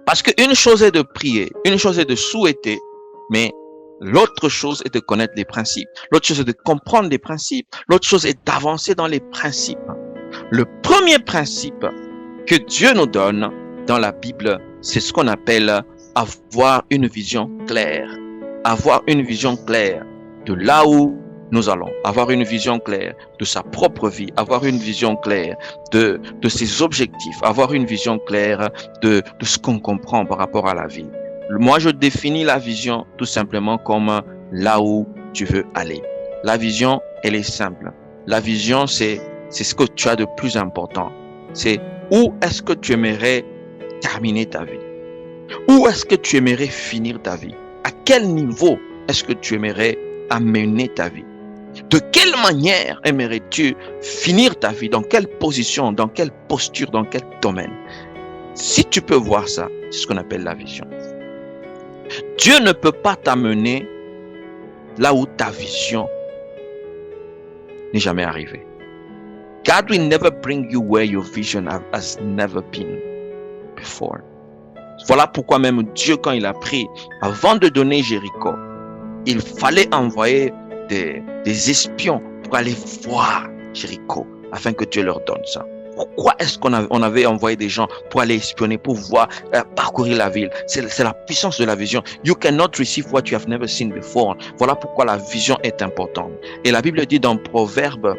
Parce qu'une chose est de prier, une chose est de souhaiter, mais l'autre chose est de connaître les principes. L'autre chose est de comprendre les principes. L'autre chose est d'avancer dans les principes. Le premier principe que Dieu nous donne dans la Bible, c'est ce qu'on appelle avoir une vision claire. Avoir une vision claire de là où nous allons, avoir une vision claire de sa propre vie, avoir une vision claire de ses objectifs, avoir une vision claire de ce qu'on comprend par rapport à la vie. Moi, je définis la vision tout simplement comme là où tu veux aller. La vision, elle est simple. La vision, c'est ce que tu as de plus important. C'est où est-ce que tu aimerais terminer ta vie? Où est-ce que tu aimerais finir ta vie? À quel niveau est-ce que tu aimerais amener ta vie? De quelle manière aimerais-tu finir ta vie? Dans quelle position? Dans quelle posture? Dans quel domaine? Si tu peux voir ça, c'est ce qu'on appelle la vision. Dieu ne peut pas t'amener là où ta vision n'est jamais arrivée. God will never bring you where your vision has never been before. Voilà pourquoi même Dieu, quand il a pris, avant de donner Jéricho, il fallait envoyer des espions pour aller voir Jéricho, afin que Dieu leur donne ça. Pourquoi est-ce qu'on avait envoyé des gens pour aller espionner, pour voir, parcourir la ville? C'est la puissance de la vision. You cannot receive what you have never seen before. Voilà pourquoi la vision est importante. Et la Bible dit dans Proverbe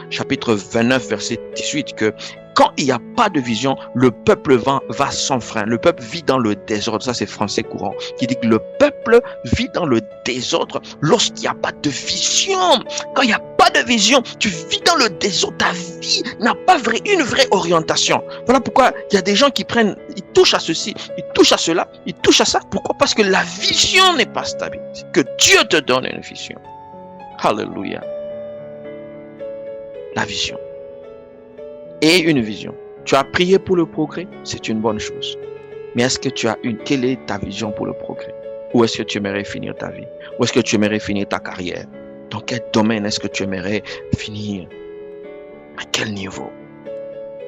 chapitre 29, verset 18 que quand il n'y a pas de vision, le peuple va sans frein. Le peuple vit dans le désordre. Ça, c'est français courant. Qui dit que le peuple vit dans le désordre lorsqu'il n'y a pas de vision. Quand il n'y a pas de vision, tu vis dans le désordre. Ta vie n'a pas une vraie orientation. Voilà pourquoi il y a des gens qui ils touchent à ceci, ils touchent à cela, ils touchent à ça. Pourquoi? Parce que la vision n'est pas stable. Que Dieu te donne une vision. Alléluia. La vision. Et une vision. Tu as prié pour le progrès, c'est une bonne chose. Mais est-ce que quelle est ta vision pour le progrès? Où est-ce que tu aimerais finir ta vie? Où est-ce que tu aimerais finir ta carrière? Dans quel domaine est-ce que tu aimerais finir? À quel niveau?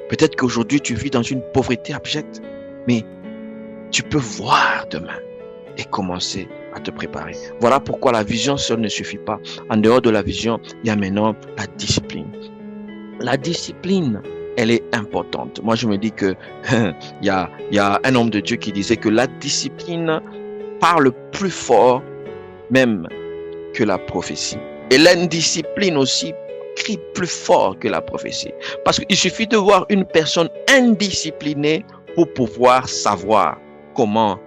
Peut-être qu'aujourd'hui tu vis dans une pauvreté abjecte, mais tu peux voir demain et commencer à te préparer. Voilà pourquoi la vision seule ne suffit pas. En dehors de la vision, il y a maintenant la discipline. La discipline, elle est importante. Moi, je me dis que il y a un homme de Dieu qui disait que la discipline parle plus fort même que la prophétie. Et l'indiscipline aussi crie plus fort que la prophétie. Parce qu'il suffit de voir une personne indisciplinée pour pouvoir savoir comment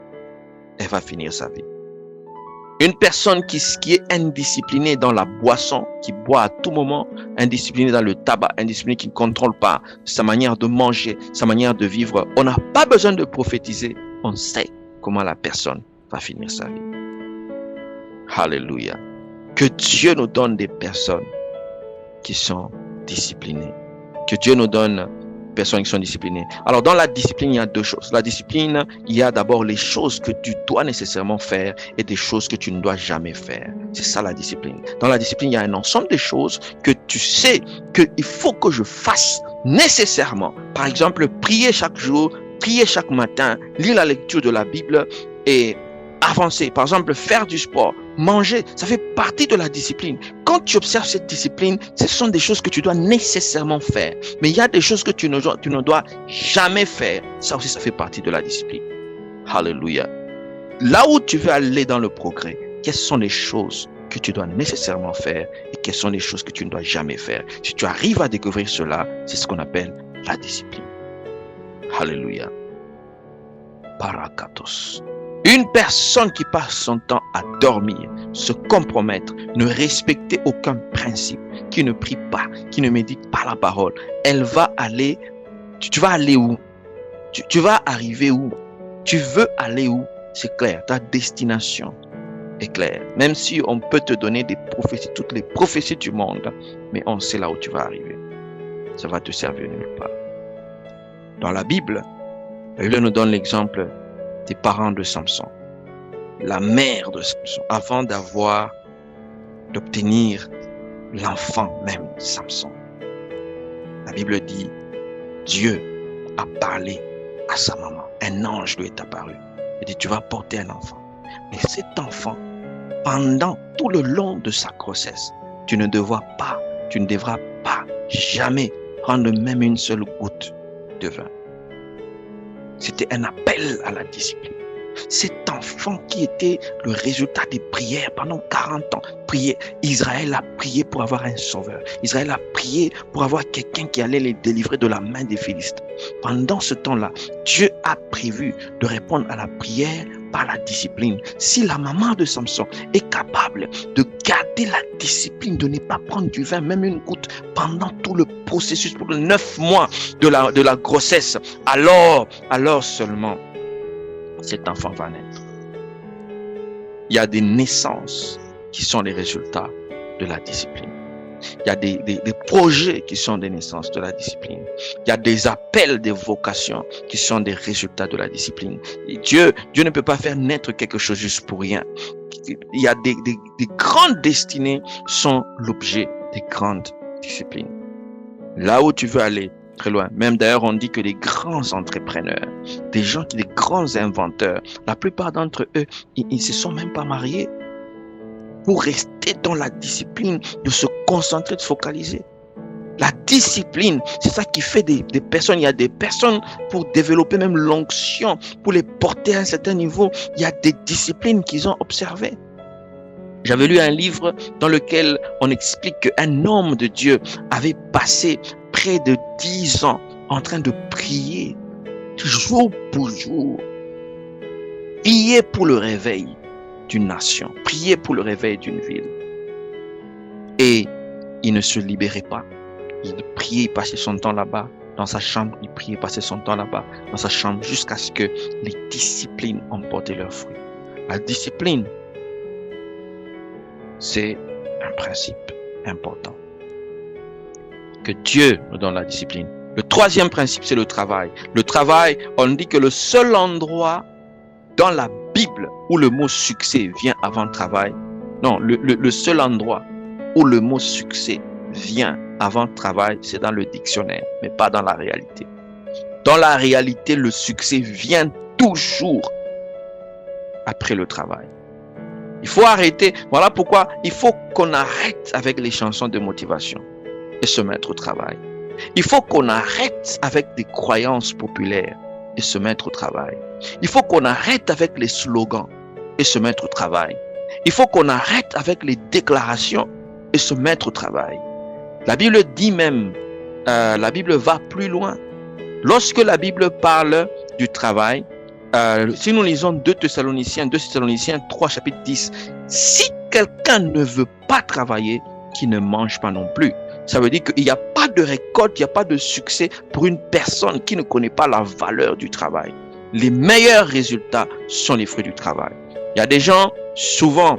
elle va finir sa vie. Une personne qui est indisciplinée dans la boisson, qui boit à tout moment, indisciplinée dans le tabac, indisciplinée qui ne contrôle pas sa manière de manger, sa manière de vivre, on n'a pas besoin de prophétiser. On sait comment la personne va finir sa vie. Alléluia. Que Dieu nous donne des personnes qui sont disciplinées. Que Dieu nous donne personnes qui sont disciplinées. Alors, dans la discipline, il y a deux choses. La discipline, il y a d'abord les choses que tu dois nécessairement faire et des choses que tu ne dois jamais faire. C'est ça la discipline. Dans la discipline, il y a un ensemble de choses que tu sais qu'il faut que je fasse nécessairement. Par exemple, prier chaque jour, prier chaque matin, lire la lecture de la Bible et avancer. Par exemple, faire du sport, manger, ça fait partie de la discipline. Quand tu observes cette discipline, ce sont des choses que tu dois nécessairement faire. Mais il y a des choses que tu ne dois jamais faire. Ça aussi, ça fait partie de la discipline. Alléluia. Là où tu veux aller dans le progrès, quelles sont les choses que tu dois nécessairement faire et quelles sont les choses que tu ne dois jamais faire? Si tu arrives à découvrir cela, c'est ce qu'on appelle la discipline. Alléluia. Parakatos. Une personne qui passe son temps à dormir, se compromettre, ne respecter aucun principe, qui ne prie pas, qui ne médite pas la parole, elle va aller, tu vas aller où? Tu vas arriver où? Tu veux aller où? C'est clair, ta destination est claire. Même si on peut te donner des prophéties, toutes les prophéties du monde, mais on sait là où tu vas arriver. Ça va te servir nulle part. Dans la Bible nous donne l'exemple des parents de Samson, la mère de Samson, avant d'obtenir l'enfant même de Samson. La Bible dit, Dieu a parlé à sa maman. Un ange lui est apparu. Il dit, tu vas porter un enfant. Mais cet enfant, pendant tout le long de sa grossesse, tu ne devras pas jamais prendre même une seule goutte de vin. C'était un appel à la discipline. Cet enfant qui était le résultat des prières pendant 40 ans, Israël a prié pour avoir un sauveur. Israël a prié pour avoir quelqu'un qui allait les délivrer de la main des Philistins. Pendant ce temps-là, Dieu a prévu de répondre à la prière par la discipline. Si la maman de Samson est capable de garder la discipline, de ne pas prendre du vin, même une goutte, pendant tout le processus, pour les 9 mois de la grossesse, alors seulement cet enfant va naître. Il y a des naissances qui sont les résultats de la discipline. Il y a des projets qui sont des naissances de la discipline. Il y a des appels, des vocations qui sont des résultats de la discipline. Et Dieu ne peut pas faire naître quelque chose juste pour rien. Il y a des grandes destinées sont l'objet des grandes disciplines. Là où tu veux aller, très loin. Même d'ailleurs, on dit que les grands entrepreneurs, des grands inventeurs, la plupart d'entre eux, ils se sont même pas mariés pour rester dans la discipline, de se concentrer, de se focaliser. La discipline, c'est ça qui fait des personnes. Il y a des personnes pour développer même l'onction, pour les porter à un certain niveau. Il y a des disciplines qu'ils ont observées. J'avais lu un livre dans lequel on explique qu'un homme de Dieu avait passé près de 10 ans en train de prier, jour pour jour. Prier pour le réveil d'une nation, prier pour le réveil d'une ville. Et il ne se libérait pas. Il priait, il passait son temps là-bas, dans sa chambre, il priait, il passait son temps là-bas, dans sa chambre, jusqu'à ce que les disciplines ont porté leurs fruits. La discipline, c'est un principe important. Que Dieu nous donne la discipline. Le troisième principe, c'est le travail. Le travail, on dit que le seul endroit dans la Bible où le mot succès vient avant travail, non, le seul endroit où le mot succès vient avant travail, c'est dans le dictionnaire, mais pas dans la réalité. Dans la réalité, le succès vient toujours après le travail. Il faut arrêter. Voilà pourquoi il faut qu'on arrête avec les chansons de motivation et se mettre au travail. Il faut qu'on arrête avec des croyances populaires et se mettre au travail. Il faut qu'on arrête avec les slogans et se mettre au travail. Il faut qu'on arrête avec les déclarations et se mettre au travail. La Bible dit même, la Bible va plus loin. Lorsque la Bible parle du travail, si nous lisons 2 Thessaloniciens 3 chapitre 10, si quelqu'un ne veut pas travailler, qu'il ne mange pas non plus. Ça veut dire qu'il n'y a pas de récolte, il n'y a pas de succès pour une personne qui ne connaît pas la valeur du travail. Les meilleurs résultats sont les fruits du travail. Il y a des gens, souvent,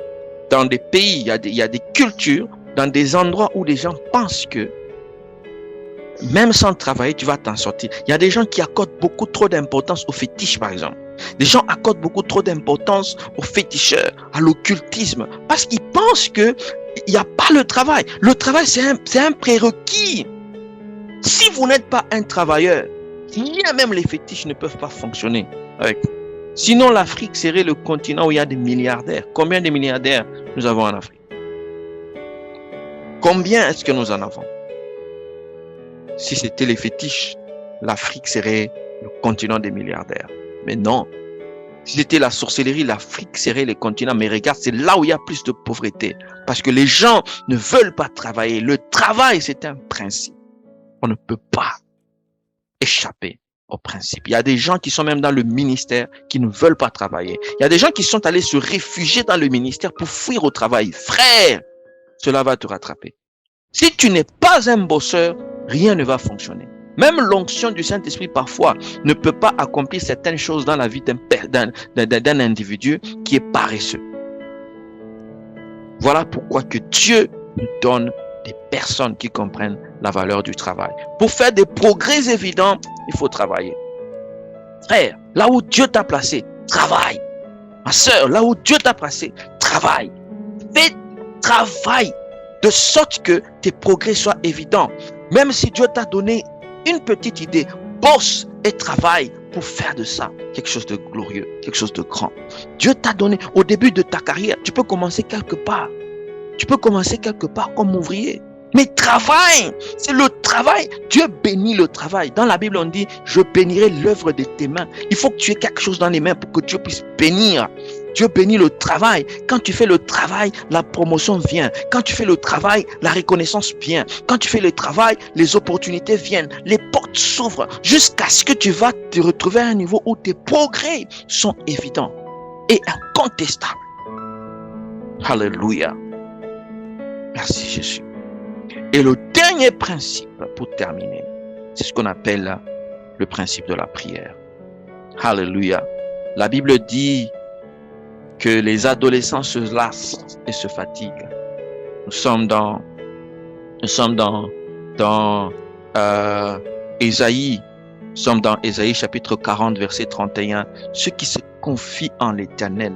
dans des pays, il y a des cultures, dans des endroits où les gens pensent que même sans travailler, tu vas t'en sortir. Il y a des gens qui accordent beaucoup trop d'importance aux fétiches, par exemple. Les gens accordent beaucoup trop d'importance aux féticheurs, à l'occultisme, parce qu'ils pensent que il n'y a pas le travail. Le travail, c'est un prérequis. Si vous n'êtes pas un travailleur, même les fétiches ne peuvent pas fonctionner avec vous. Sinon, l'Afrique serait le continent où il y a des milliardaires. Combien de milliardaires nous avons en Afrique? Combien est-ce que nous en avons? Si c'était les fétiches, l'Afrique serait le continent des milliardaires. Mais non. Si c'était la sorcellerie, l'Afrique serait le continent. Mais regarde, c'est là où il y a plus de pauvreté. Parce que les gens ne veulent pas travailler. Le travail, c'est un principe. On ne peut pas échapper au principe. Il y a des gens qui sont même dans le ministère qui ne veulent pas travailler. Il y a des gens qui sont allés se réfugier dans le ministère pour fuir au travail. Frère, cela va te rattraper. Si tu n'es pas un bosseur, rien ne va fonctionner. Même l'onction du Saint-Esprit parfois ne peut pas accomplir certaines choses dans la vie d'un individu qui est paresseux. Voilà pourquoi que Dieu nous donne des personnes qui comprennent la valeur du travail. Pour faire des progrès évidents, il faut travailler. Frère, là où Dieu t'a placé, travaille. Ma sœur, là où Dieu t'a placé, travaille. Fais travail de sorte que tes progrès soient évidents. Même si Dieu t'a donné une petite idée, bosse et travaille pour faire de ça quelque chose de glorieux, quelque chose de grand. Dieu t'a donné au début de ta carrière, tu peux commencer quelque part. Tu peux commencer quelque part comme ouvrier. Mais travaille, c'est le travail. Dieu bénit le travail. Dans la Bible, on dit, je bénirai l'œuvre de tes mains. Il faut que tu aies quelque chose dans les mains pour que Dieu puisse bénir. Dieu bénit le travail. Quand tu fais le travail, la promotion vient. Quand tu fais le travail, la reconnaissance vient. Quand tu fais le travail, les opportunités viennent. Les portes s'ouvrent jusqu'à ce que tu vas te retrouver à un niveau où tes progrès sont évidents et incontestables. Alléluia. Merci Jésus. Et le dernier principe, pour terminer, c'est ce qu'on appelle le principe de la prière. Alléluia. La Bible dit que les adolescents se lassent et se fatiguent. Nous sommes dans Ésaïe. Nous sommes dans Ésaïe chapitre 40, verset 31. Ceux qui se confient en l'Éternel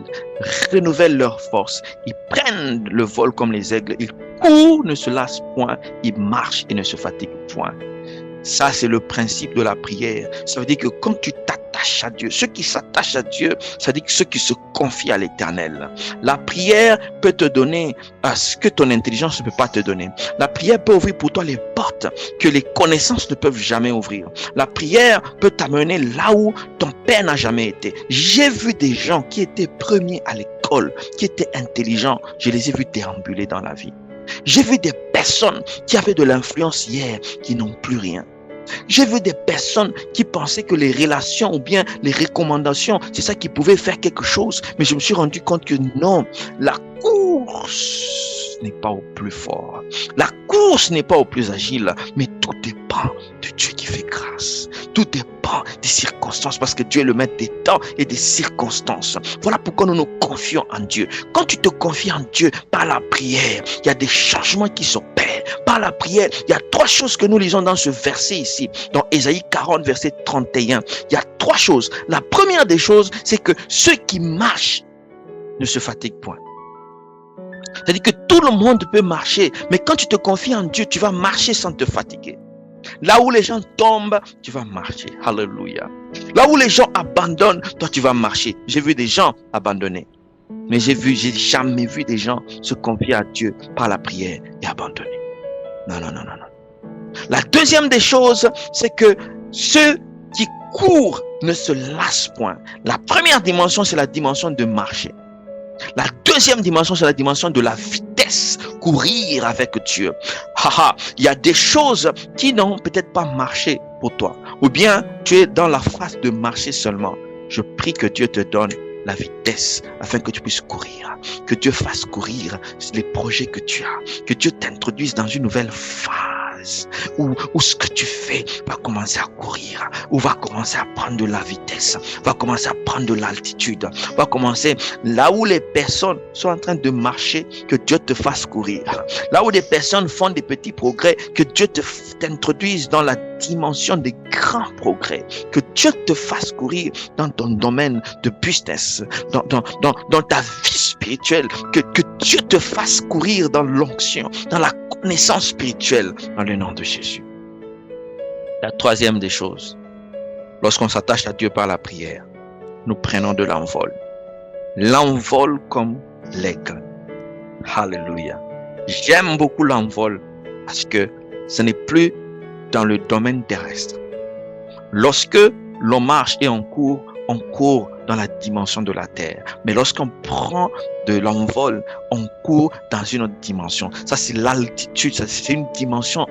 renouvellent leur force. Ils prennent le vol comme les aigles. Ils courent, ne se lassent point. Ils marchent et ne se fatiguent point. Ça, c'est le principe de la prière. Ça veut dire que quand tu t'attaches à Dieu, ceux qui s'attachent à Dieu, ça veut dire que ceux qui se confient à l'Éternel. La prière peut te donner ce que ton intelligence ne peut pas te donner. La prière peut ouvrir pour toi les portes que les connaissances ne peuvent jamais ouvrir. La prière peut t'amener là où ton père n'a jamais été. J'ai vu des gens qui étaient premiers à l'école, qui étaient intelligents. Je les ai vus déambuler dans la vie. J'ai vu des personnes qui avaient de l'influence hier, qui n'ont plus rien. J'ai vu des personnes qui pensaient que les relations ou bien les recommandations, c'est ça qui pouvait faire quelque chose. Mais je me suis rendu compte que non, la course n'est pas au plus fort. La course n'est pas au plus agile, mais tout dépend de Dieu qui fait grâce. Tout dépend des circonstances parce que Dieu est le maître des temps et des circonstances. Voilà pourquoi nous nous confions en Dieu. Quand tu te confies en Dieu par la prière, il y a des changements qui s'opèrent. Par la prière, il y a trois choses que nous lisons dans ce verset ici, dans Ésaïe 40, verset 31. Il y a trois choses. La première des choses, c'est que ceux qui marchent ne se fatiguent point. C'est-à-dire que tout le monde peut marcher, mais quand tu te confies en Dieu, tu vas marcher sans te fatiguer. Là où les gens tombent, tu vas marcher. Alléluia. Là où les gens abandonnent, toi tu vas marcher. J'ai vu des gens abandonner. Mais j'ai jamais vu des gens se confier à Dieu par la prière et abandonner. Non. La deuxième des choses, c'est que ceux qui courent ne se lassent point. La première dimension, c'est la dimension de marcher. La deuxième dimension, c'est la dimension de la vitesse. Courir avec Dieu. Il y a des choses qui n'ont peut-être pas marché pour toi. Ou bien tu es dans la phase de marcher seulement. Je prie que Dieu te donne la vitesse afin que tu puisses courir. Que Dieu fasse courir les projets que tu as. Que Dieu t'introduise dans une nouvelle phase où ce que tu fais va commencer à courir, ou va commencer à prendre de la vitesse, va commencer à prendre de l'altitude, va commencer là où les personnes sont en train de marcher, que Dieu te fasse courir. Là où des personnes font des petits progrès, que Dieu t'introduise dans la dimension des grands progrès, que Dieu te fasse courir dans ton domaine de business, dans ta vie spirituelle, que Dieu te fasse courir dans l'onction, dans la connaissance spirituelle, dans le nom de Jésus. La troisième des choses, lorsqu'on s'attache à Dieu par la prière, nous prenons de l'envol. L'envol comme l'aigle. Alléluia. J'aime beaucoup l'envol parce que ce n'est plus dans le domaine terrestre. Lorsque l'on marche et on court dans la dimension de la terre. Mais lorsqu'on prend de l'envol, on court dans une autre dimension. Ça, c'est l'altitude. C'est une dimension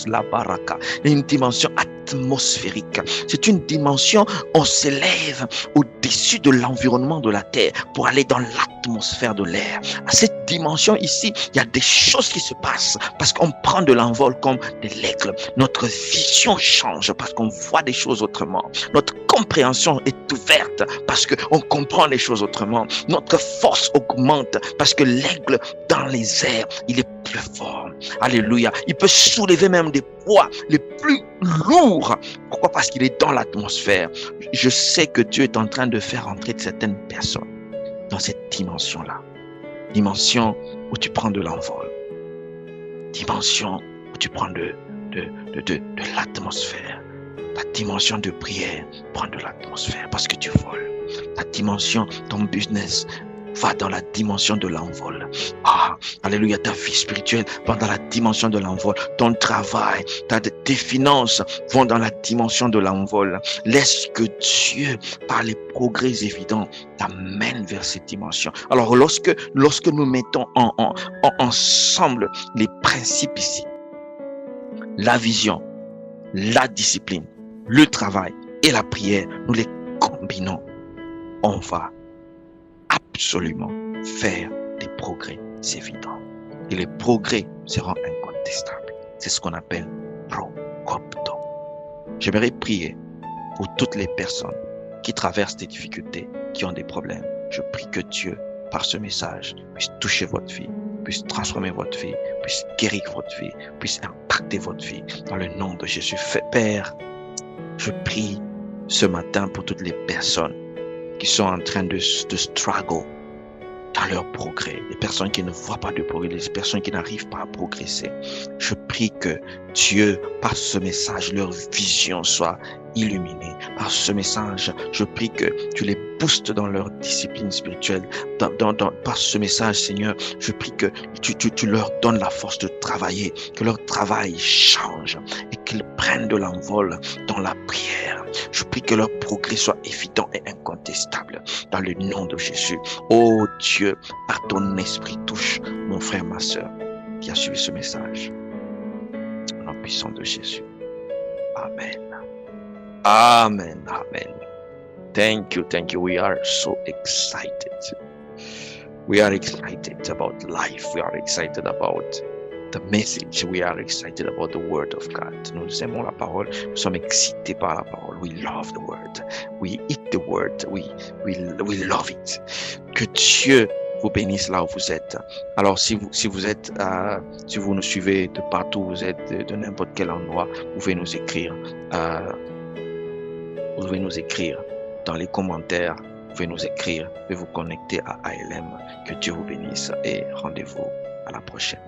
la baraka. Une dimension atmosphérique. C'est une dimension, on s'élève au-dessus de l'environnement de la terre pour aller dans l'atmosphère de l'air. À cette dimension ici, il y a des choses qui se passent parce qu'on prend de l'envol comme de l'aigle. Notre vision change parce qu'on voit des choses autrement. Notre compréhension est ouverte parce qu'on comprend les choses autrement. Notre force augmente parce que l'aigle dans les airs, il est plus fort. Alléluia. Il peut soulever même des poids les plus lourds. Pourquoi? Parce qu'il est dans l'atmosphère. Je sais que Dieu est en train de faire entrer certaines personnes dans cette dimension-là. Dimension où tu prends de l'envol. Dimension où tu prends de l'atmosphère. Ta dimension de prière prend de l'atmosphère parce que tu voles. Ta dimension, ton business va dans la dimension de l'envol. Ah, alléluia, ta vie spirituelle va dans la dimension de l'envol. Ton travail, tes finances vont dans la dimension de l'envol. Laisse que Dieu, par les progrès évidents, t'amène vers cette dimension. Alors, lorsque nous mettons ensemble les principes ici, la vision, la discipline, le travail et la prière, nous les combinons, on va absolument faire des progrès évidents. Et les progrès seront incontestables. C'est ce qu'on appelle pro-copto. J'aimerais prier pour toutes les personnes qui traversent des difficultés, qui ont des problèmes. Je prie que Dieu, par ce message, puisse toucher votre vie, puisse transformer votre vie, puisse guérir votre vie, puisse impacter votre vie. Dans le nom de Jésus, Père, je prie ce matin pour toutes les personnes qui sont en train de struggle dans leur progrès, les personnes qui ne voient pas de progrès, les personnes qui n'arrivent pas à progresser. Je prie que Dieu, par ce message, leur vision soit illuminée. Par ce message, je prie que tu les boostes dans leur discipline spirituelle. Par ce message, Seigneur, je prie que tu leur donnes la force de travailler, que leur travail change et qu'ils prennent de l'envol dans la prière. Je prie que leur progrès soit évident et incontestable dans le nom de Jésus. Oh Dieu, par ton esprit, touche mon frère, ma soeur qui a suivi ce message. Au nom puissant de Jésus. Amen. Amen. Amen. Thank you. We are so excited. We are excited about life. We are excited about the message. We are excited about the word of God. Nous aimons la parole. Nous sommes excités par la parole. We love the word. We eat the word. We love it. Que Dieu vous bénisse là où vous êtes. Alors, si vous nous suivez de partout, vous êtes de n'importe quel endroit, vous pouvez nous écrire. Vous pouvez nous écrire dans les commentaires. Vous pouvez nous écrire. Vous pouvez vous connecter à ALM. Que Dieu vous bénisse et rendez-vous à la prochaine.